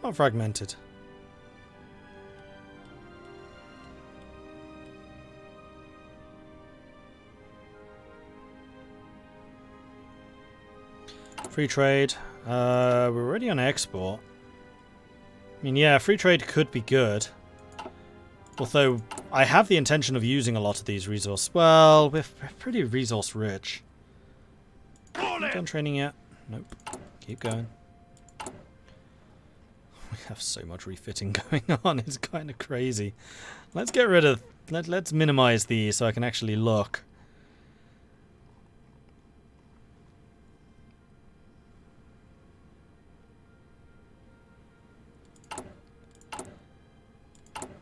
Not fragmented. Free trade. We're already on export. I mean, yeah, free trade could be good. Although, I have the intention of using a lot of these resources. Well, we're pretty resource rich. Done training yet? Nope. Keep going. We have so much refitting going on. It's kind of crazy. Let's get rid of... Let's minimize these so I can actually look.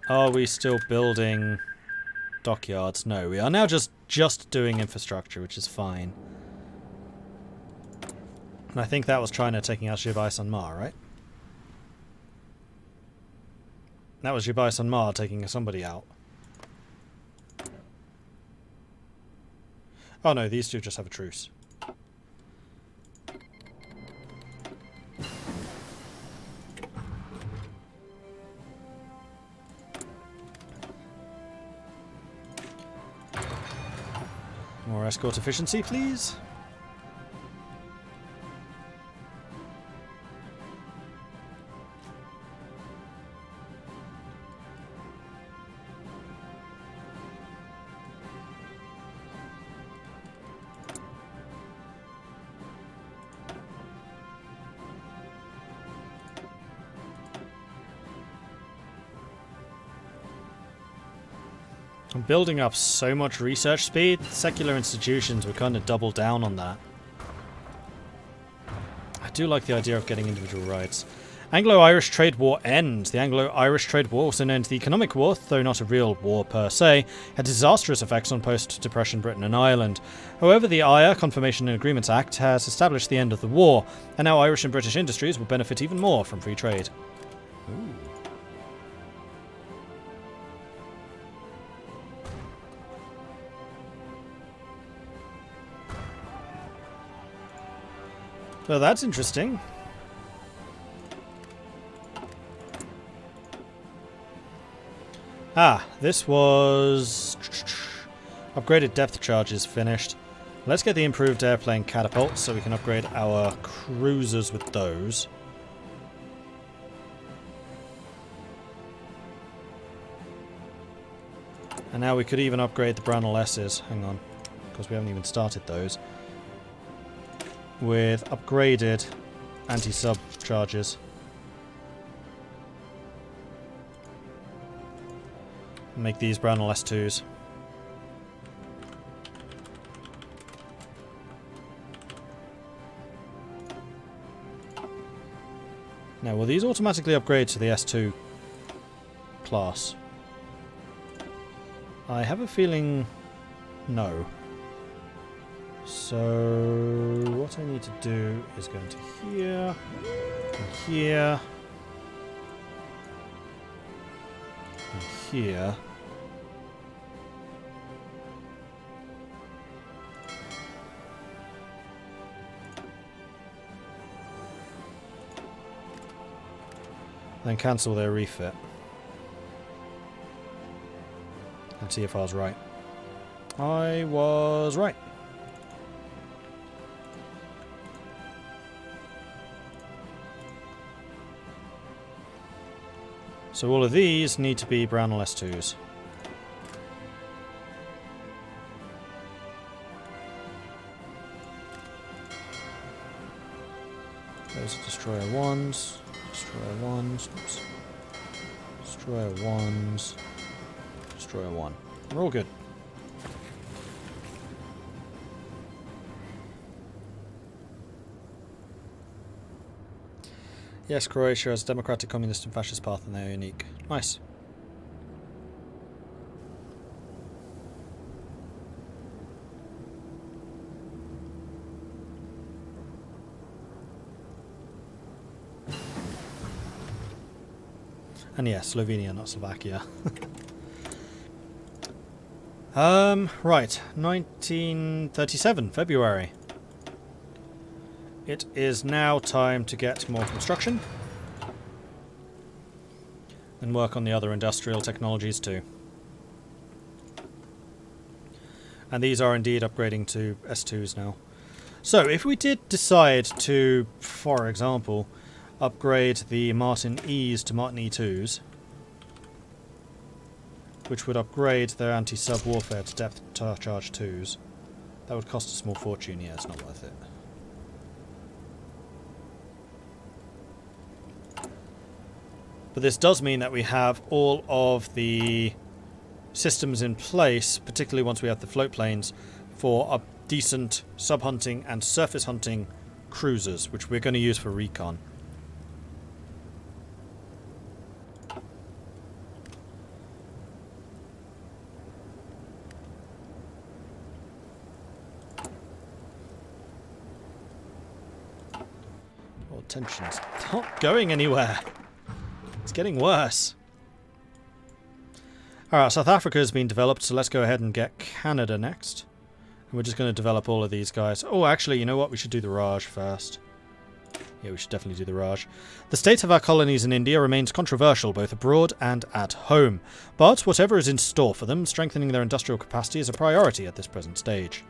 Are we still building dockyards? No, we are now just doing infrastructure, which is fine. And I think that was China taking out Jibai on Mar, right? That was Jibai on Mar taking somebody out. Oh no, these two just have a truce. More escort efficiency, please. I'm building up so much research speed. Secular institutions will kind of double down on that. I do like the idea of getting individual rights. Anglo-Irish trade war ends. The Anglo-Irish trade war, also known as the economic war, though not a real war per se, had disastrous effects on post-Depression Britain and Ireland. However, the IRA Confirmation and Agreements Act has established the end of the war, and now Irish and British industries will benefit even more from free trade. Ooh. Well, that's interesting. Ah, this was... Upgraded depth charges finished. Let's get the improved airplane catapults so we can upgrade our cruisers with those. And now we could even upgrade the Brownell S's. Hang on, because we haven't even started those. With upgraded anti-sub charges. Make these Brownell S2s. Now, will these automatically upgrade to the S2 class? I have a feeling no. So, what I need to do is go into here, and here, and here. Then cancel their refit. And see if I was right. I was right. So all of these need to be Brownell S2s. Those are destroyer 1s, destroyer 1s, oops. Destroyer 1s, destroyer 1. We're all good. Yes, Croatia has a democratic, communist and fascist path and they are unique. Nice. And yes, Slovenia, not Slovakia. Right. 1937, February. It is now time to get more construction. And work on the other industrial technologies too. And these are indeed upgrading to S2s now. So, if we did decide to, for example, upgrade the Martin E's to Martin E2s, which would upgrade their anti-sub warfare to depth charge 2s, that would cost a small fortune. Yeah, it's not worth it. But this does mean that we have all of the systems in place, particularly once we have the float planes, for a decent sub-hunting and surface hunting cruisers, which we're going to use for recon. Well, tension's not going anywhere. It's getting worse. Alright, South Africa has been developed, so let's go ahead and get Canada next. And we're just going to develop all of these guys. Oh, actually, you know what? We should do the Raj first. Yeah, we should definitely do the Raj. The state of our colonies in India remains controversial, both abroad and at home. But whatever is in store for them, strengthening their industrial capacity is a priority at this present stage.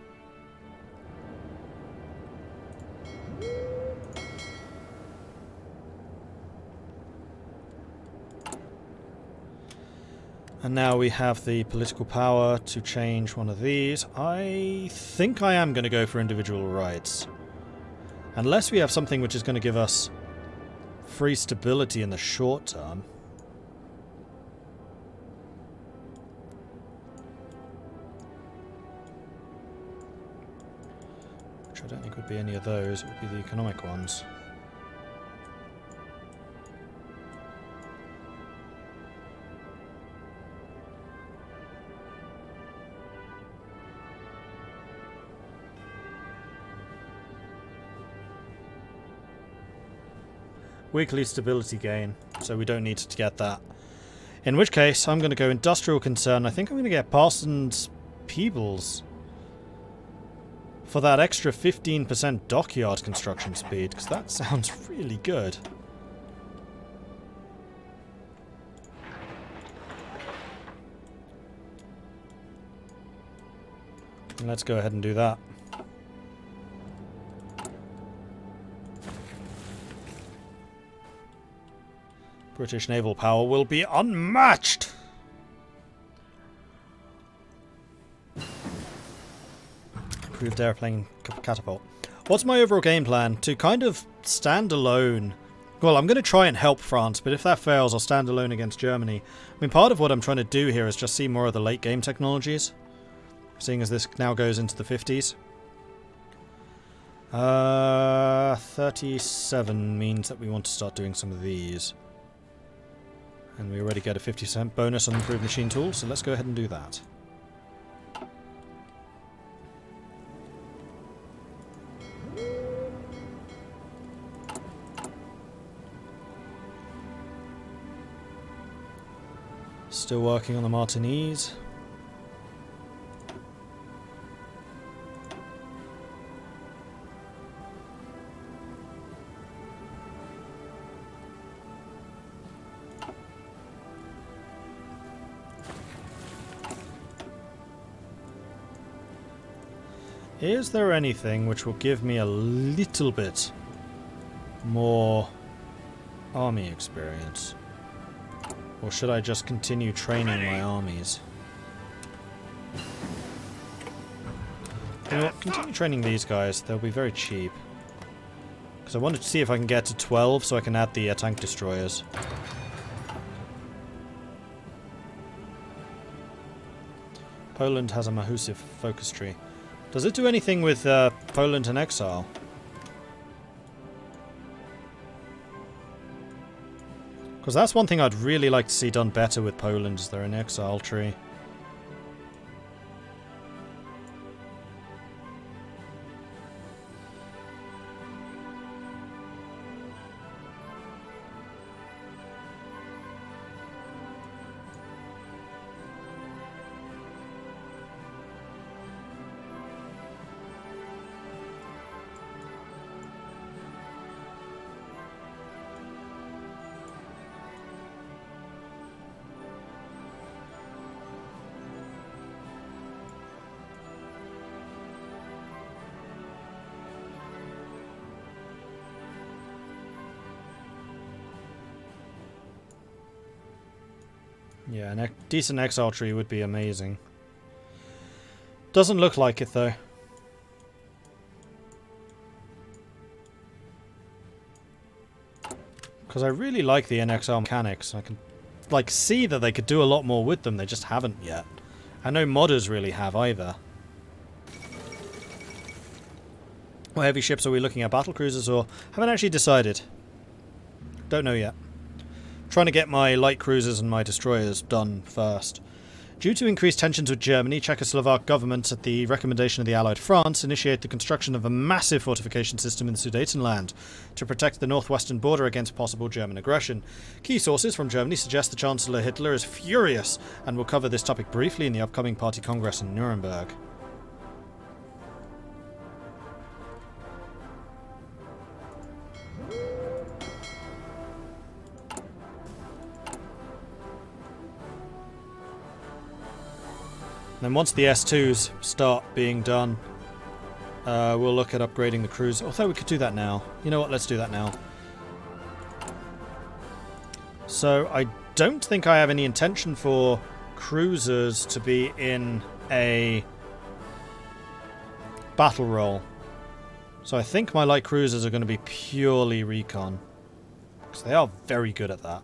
And now we have the political power to change one of these. I think I am going to go for individual rights. Unless we have something which is going to give us free stability in the short term. Which I don't think would be any of those. It would be the economic ones. Weekly stability gain, so we don't need to get that. In which case, I'm going to go industrial concern. I think I'm going to get Parsons Peebles for that extra 15% dockyard construction speed, because that sounds really good. And let's go ahead and do that. British naval power will be unmatched! Improved airplane catapult. What's my overall game plan? To kind of stand alone. Well, I'm going to try and help France, but if that fails, I'll stand alone against Germany. I mean, part of what I'm trying to do here is just see more of the late game technologies. Seeing as this now goes into the 50s. 37 means that we want to start doing some of these. And we already get a 50% bonus on improved machine tools, so let's go ahead and do that. Still working on the Martinese. Is there anything which will give me a little bit more army experience? Or should I just continue training my armies? You know what? Continue training these guys. They'll be very cheap. Because I wanted to see if I can get to 12 so I can add the tank destroyers. Poland has a Mahusiv focus tree. Does it do anything with Poland in exile? Because that's one thing I'd really like to see done better with Poland, is their an exile tree. Yeah, a decent exile tree would be amazing. Doesn't look like it, though. Because I really like the NXL mechanics. I can, like, see that they could do a lot more with them. They just haven't yet. I know modders really have either. What heavy ships are we looking at? Battle cruisers or... Haven't actually decided. Don't know yet. Trying to get my light cruisers and my destroyers done first. Due to increased tensions with Germany, Czechoslovak governments, at the recommendation of the Allied France, initiate the construction of a massive fortification system in the Sudetenland to protect the northwestern border against possible German aggression. Key sources from Germany suggest the Chancellor Hitler is furious, and will cover this topic briefly in the upcoming party congress in Nuremberg. Then once the S2s start being done, we'll look at upgrading the cruise. Although we could do that now. You know what, let's do that now. So I don't think I have any intention for cruisers to be in a battle role. So I think my light cruisers are going to be purely recon. Because they are very good at that.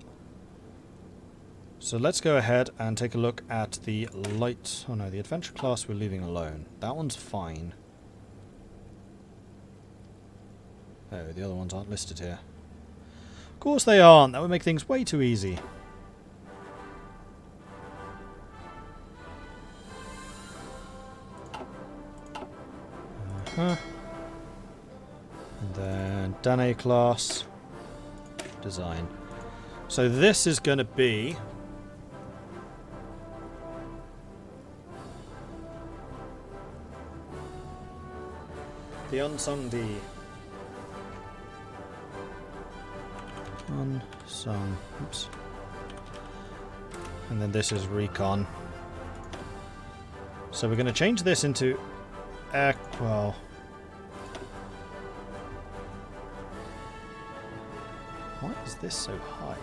So let's go ahead and take a look at the light... Oh no, the adventure class we're leaving alone. That one's fine. Oh, the other ones aren't listed here. Of course they aren't. That would make things way too easy. And then Danae class. Design. So this is going to be... the Unsung D. Unsung. Oops. And then this is Recon. So we're going to change this into well. Why is this so high?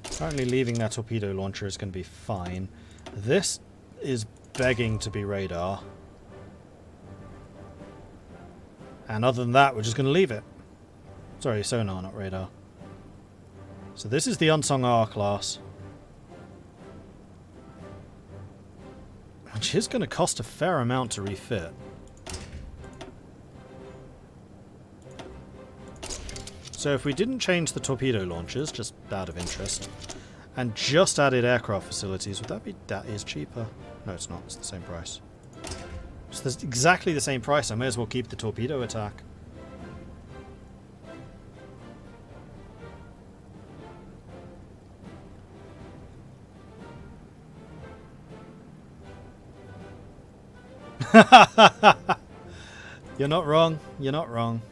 Apparently leaving that torpedo launcher is going to be fine. This is begging to be radar. And other than that, we're just going to leave it. Sorry, sonar, not radar. So this is the Unsung R class. Which is going to cost a fair amount to refit. So if we didn't change the torpedo launchers, just out of interest, and just added aircraft facilities, would that be... that is cheaper? No, it's not. It's the same price. So that's exactly the same price. I may as well keep the torpedo attack. You're not wrong. You're not wrong.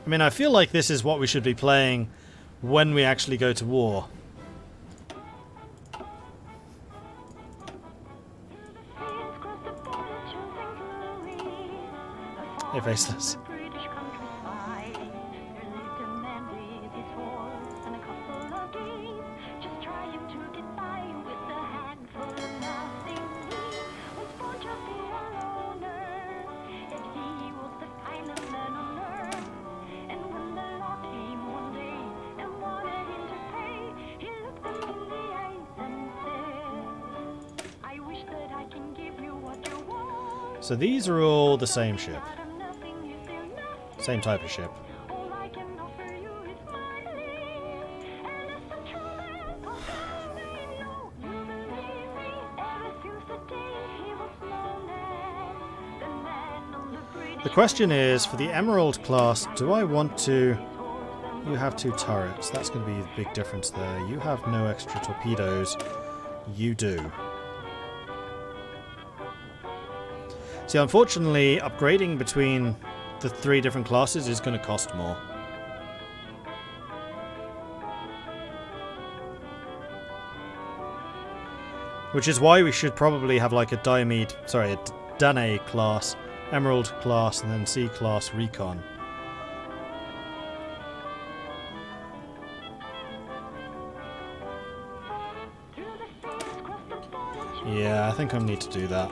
I mean, I feel like this is what we should be playing when we actually go to war. Hey, Faceless. So these are all the same ship. Same type of ship. The question is, for the Emerald class, do I want to... You have 2 turrets. That's going to be the big difference there. You have no extra torpedoes. You do. See, unfortunately, upgrading between the 3 different classes is going to cost more. Which is why we should probably have like a Danae class, Emerald class, and then C class Recon. Yeah, I think I need to do that.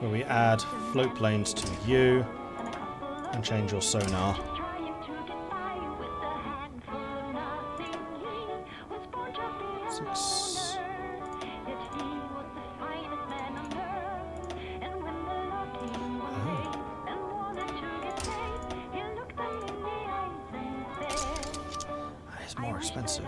Where we add float planes to you and change your sonar. It's more expensive.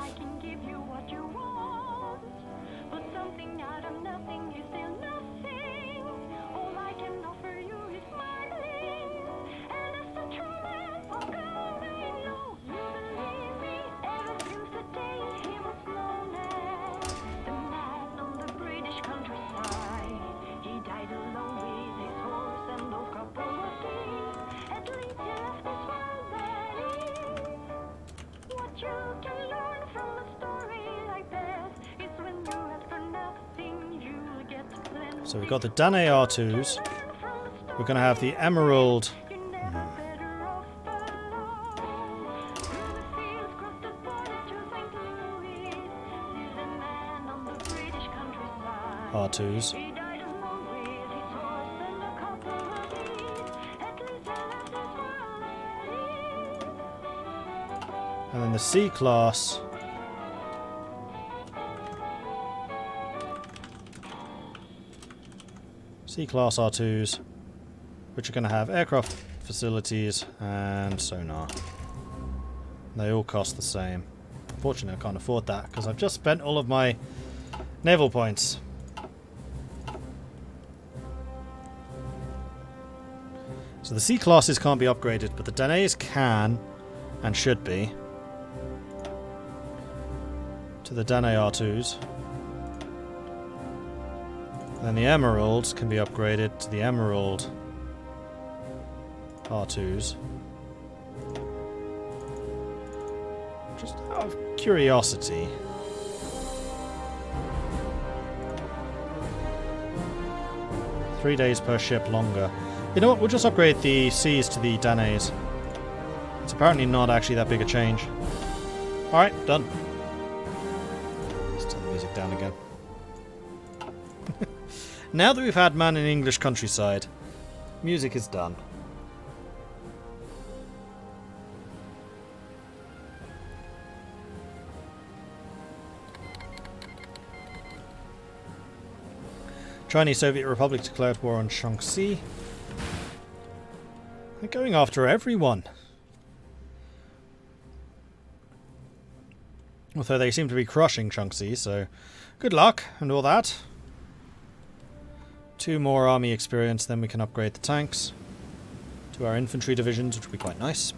So we've got the Danae R2s. We're going to have the Emerald. R2s. And then the C class. C-class R2s, which are going to have aircraft facilities and sonar. They all cost the same. Unfortunately, I can't afford that because I've just spent all of my naval points. So the C-classes can't be upgraded, but the Danaes can and should be. To the Danae R2s. Then the Emeralds can be upgraded to the Emerald R2s. Just out of curiosity. Three days per ship longer. You know what? We'll just upgrade the Cs to the Danaes. It's apparently not actually that big a change. Alright, done. Let's turn the music down again. Now that we've had Man in English Countryside, music is done. Chinese Soviet Republic declared war on Shaanxi. They're going after everyone. Although they seem to be crushing Shaanxi, so good luck and all that. 2 more army experience, then we can upgrade the tanks to our infantry divisions, which will be quite nice.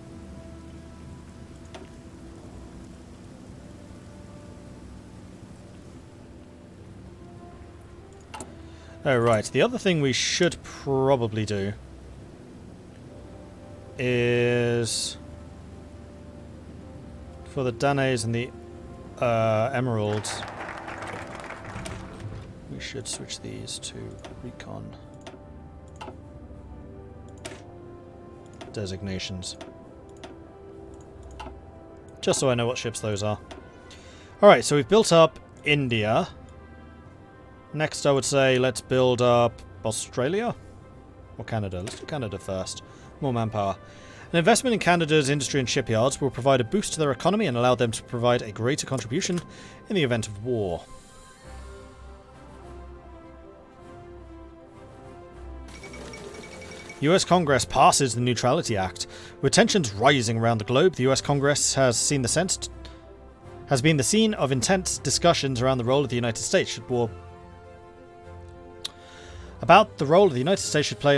Oh right, the other thing we should probably do is for the Danaes and the Emeralds. We should switch these to recon designations. Just so I know what ships those are. Alright, so we've built up India. Next I would say let's build up Australia. Or Canada. Let's do Canada first. More manpower. An investment in Canada's industry and shipyards will provide a boost to their economy and allow them to provide a greater contribution in the event of war. US Congress passes the Neutrality Act. With tensions rising around the globe, the US Congress has been the scene of intense discussions around the role of the United States should play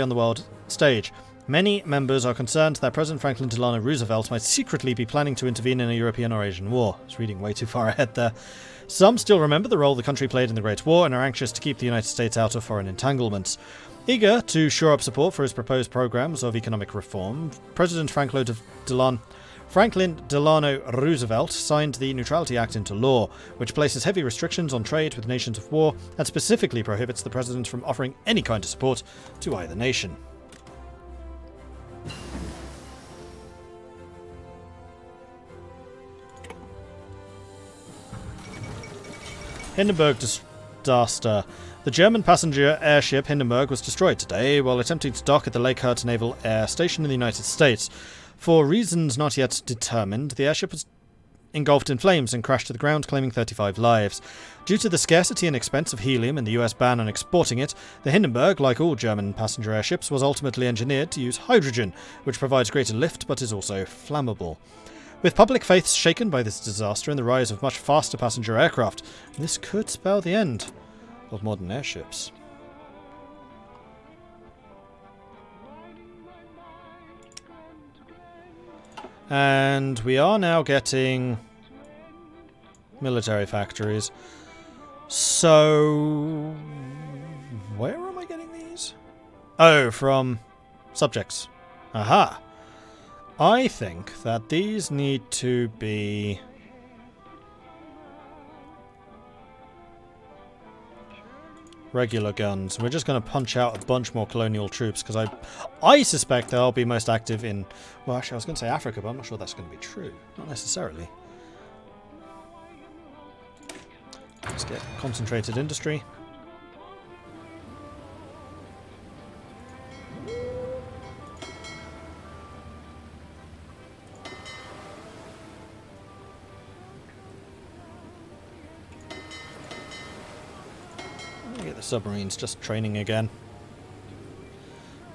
on the world stage. Many members are concerned that President Franklin Delano Roosevelt might secretly be planning to intervene in a European or Asian war. I was reading way too far ahead there. Some still remember the role the country played in the Great War and are anxious to keep the United States out of foreign entanglements. Eager to shore up support for his proposed programs of economic reform, President Franklin Delano Roosevelt signed the Neutrality Act into law, which places heavy restrictions on trade with nations of war and specifically prohibits the president from offering any kind of support to either nation. Hindenburg disaster. The German passenger airship Hindenburg was destroyed today while attempting to dock at the Lake Hurt Naval Air Station in the United States. For reasons not yet determined, the airship was engulfed in flames and crashed to the ground, claiming 35 lives. Due to the scarcity and expense of helium and the US ban on exporting it, the Hindenburg, like all German passenger airships, was ultimately engineered to use hydrogen, which provides greater lift but is also flammable. With public faith shaken by this disaster and the rise of much faster passenger aircraft, this could spell the end of modern airships. And we are now getting military factories. So, where am I getting these? Oh, from subjects. Aha! I think that these need to be regular guns. We're just going to punch out a bunch more colonial troops because I suspect they'll be most active in, well, actually I was going to say Africa, but I'm not sure that's going to be true. Not necessarily. Let's get concentrated industry. Submarines just training again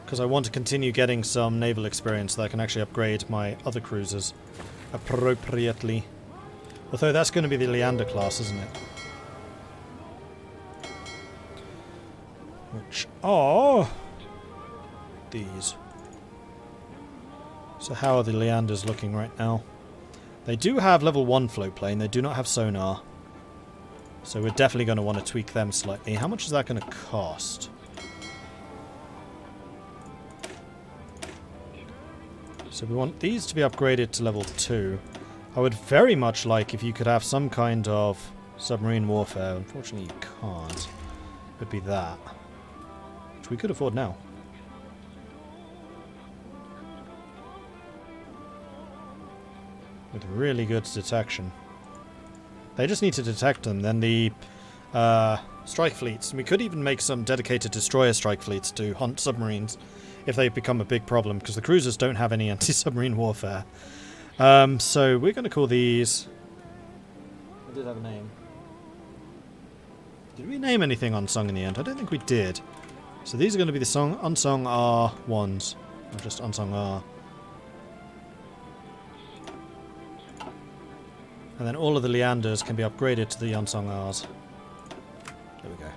because I want to continue getting some naval experience so that I can actually upgrade my other cruisers appropriately, although that's going to be the Leander class, isn't it, which are these. So how are the Leanders looking right now? They do have level 1 float plane, they do not have sonar. So we're definitely going to want to tweak them slightly. How much is that going to cost? So we want these to be upgraded to level 2. I would very much like if you could have some kind of submarine warfare. Unfortunately you can't. It would be that. Which we could afford now. With really good detection. They just need to detect them. Then the strike fleets. We could even make some dedicated destroyer strike fleets to hunt submarines if they become a big problem, because the cruisers don't have any anti-submarine warfare. So we're going to call these... I did have a name. Did we name anything unsung in the end? I don't think we did. So these are going to be the unsung R1s. Or just unsung R. And then all of the Leanders can be upgraded to the unsung R's. There we go.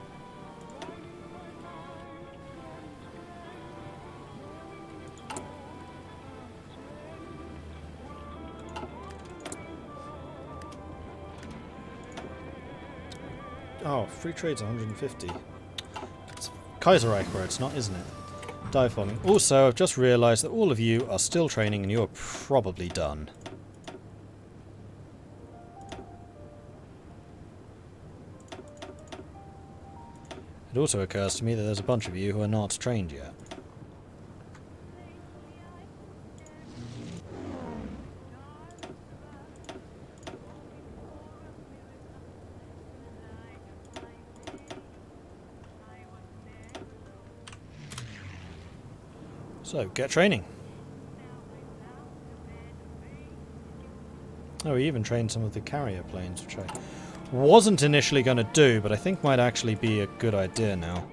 Oh, free trade's 150. It's Kaiserreich where it's not, isn't it? Dive bombing. Also, I've just realised that all of you are still training and you are probably done. It also occurs to me that there's a bunch of you who are not trained yet. So, get training. Oh, we even trained some of the carrier planes, which I wasn't initially going to do, but I think might actually be a good idea now.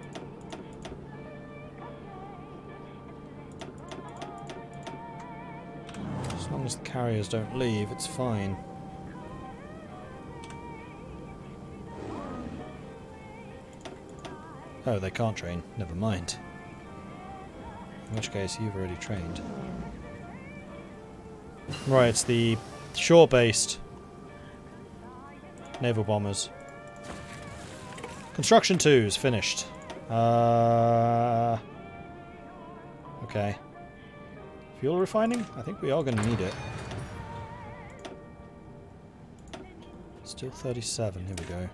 As long as the carriers don't leave, it's fine. Oh, they can't train. Never mind. In which case, you've already trained. Right, it's the shore-based naval bombers. Construction 2 is finished. Okay. Fuel refining? I think we are going to need it. Still 37. Here we go.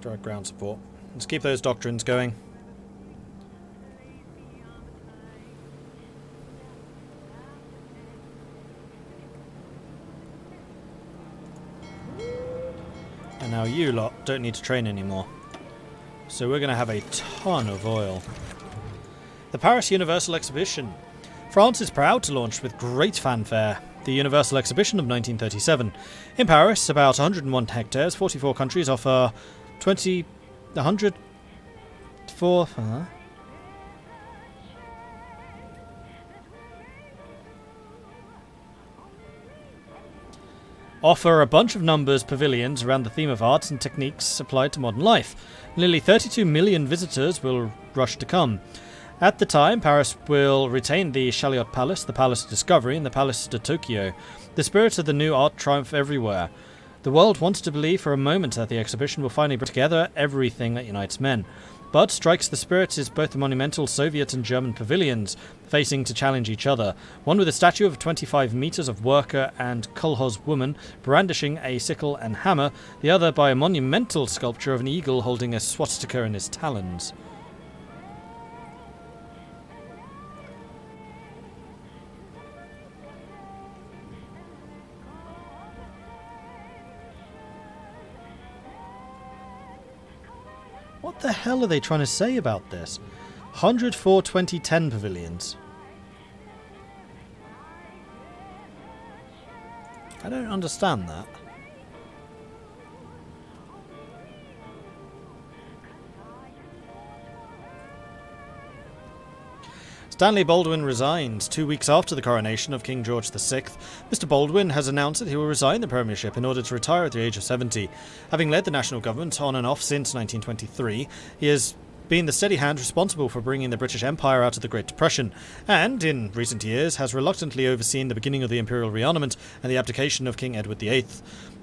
Direct ground support. Let's keep those doctrines going. And now you lot don't need to train anymore. So we're going to have a ton of oil. The Paris Universal Exhibition. France is proud to launch with great fanfare the Universal Exhibition of 1937. In Paris, about 101 hectares, 44 countries offer 100 for... offer a bunch of numbers pavilions around the theme of arts and techniques applied to modern life. Nearly 32 million visitors will rush to come. At the time, Paris will retain the Chaliot Palace, the Palace of Discovery, and the Palace de Tokyo. The spirits of the new art triumph everywhere. The world wants to believe for a moment that the exhibition will finally bring together everything that unites men. But strikes the spirits is both the monumental Soviet and German pavilions, facing to challenge each other. One with a statue of 25 meters of worker and kolkhoz woman brandishing a sickle and hammer, the other by a monumental sculpture of an eagle holding a swastika in his talons. What the hell are they trying to say about this? 104 2010 pavilions. I don't understand that. Stanley Baldwin resigns 2 weeks after the coronation of King George VI. Mr. Baldwin has announced that he will resign the premiership in order to retire at the age of 70. Having led the national government on and off since 1923, he has been the steady hand responsible for bringing the British Empire out of the Great Depression, and, in recent years, has reluctantly overseen the beginning of the imperial rearmament and the abdication of King Edward VIII.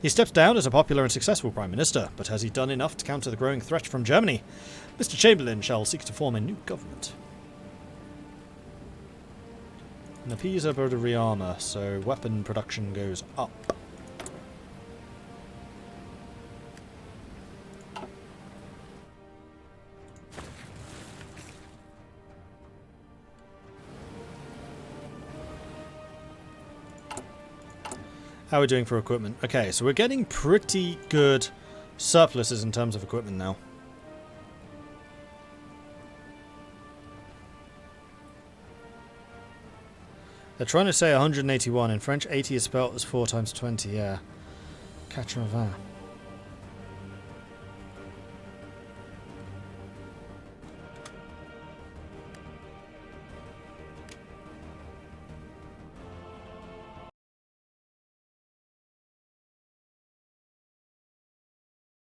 He steps down as a popular and successful Prime Minister, but has he done enough to counter the growing threat from Germany? Mr. Chamberlain shall seek to form a new government. And the Pisa able to rearmor, so weapon production goes up. How are we doing for equipment? Okay, so we're getting pretty good surpluses in terms of equipment now. They're trying to say 181. In French, 80 is spelled as 4 times 20, yeah. Quatre-vingts.